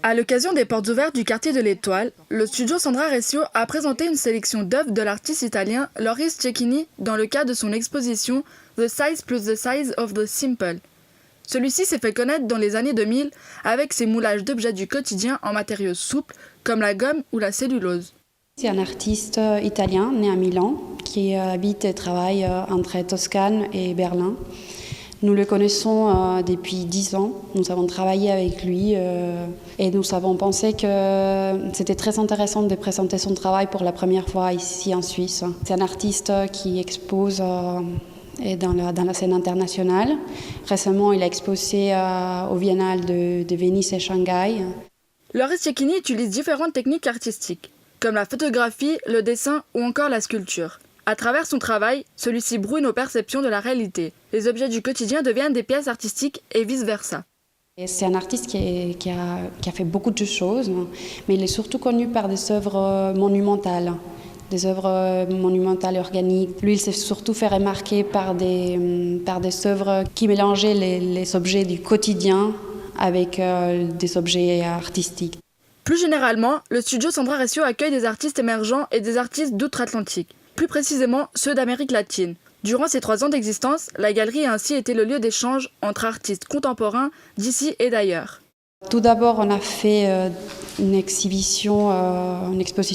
À l'occasion des portes ouvertes du quartier de l'Étoile, le studio Sandra Recio a présenté une sélection d'œuvres de l'artiste italien Loris Cecchini dans le cadre de son exposition The Size plus the Size of the Simple. Celui-ci s'est fait connaître dans les années 2000 avec ses moulages d'objets du quotidien en matériaux souples comme la gomme ou la cellulose. C'est un artiste italien né à Milan qui habite et travaille entre Toscane et Berlin. Nous le connaissons depuis 10 ans. Nous avons travaillé avec lui et nous avons pensé que c'était très intéressant de présenter son travail pour la première fois ici en Suisse. C'est un artiste qui expose dans la scène internationale. Récemment, il a exposé au Biennale de Venise et Shanghai. Loris Cecchini utilise différentes techniques artistiques, comme la photographie, le dessin ou encore la sculpture. À travers son travail, celui-ci brouille nos perceptions de la réalité. Les objets du quotidien deviennent des pièces artistiques et vice-versa. C'est un artiste qui a fait beaucoup de choses, mais il est surtout connu par des œuvres monumentales. Des œuvres monumentales organiques. Lui, il s'est surtout fait remarquer par des œuvres qui mélangeaient les objets du quotidien avec des objets artistiques. Plus généralement, le studio Sandra Recio accueille des artistes émergents et des artistes d'outre-Atlantique, plus précisément ceux d'Amérique latine. Durant ses 3 ans d'existence, la galerie a ainsi été le lieu d'échange entre artistes contemporains d'ici et d'ailleurs. Tout d'abord, on a fait une exposition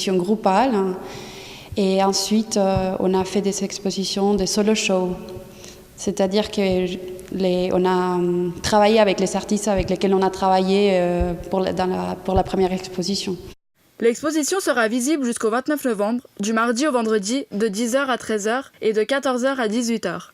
groupale. Et ensuite, on a fait des expositions de solo show. C'est-à-dire qu'on a travaillé avec les artistes avec lesquels on a travaillé pour la première exposition. L'exposition sera visible jusqu'au 29 novembre, du mardi au vendredi, de 10h à 13h et de 14h à 18h.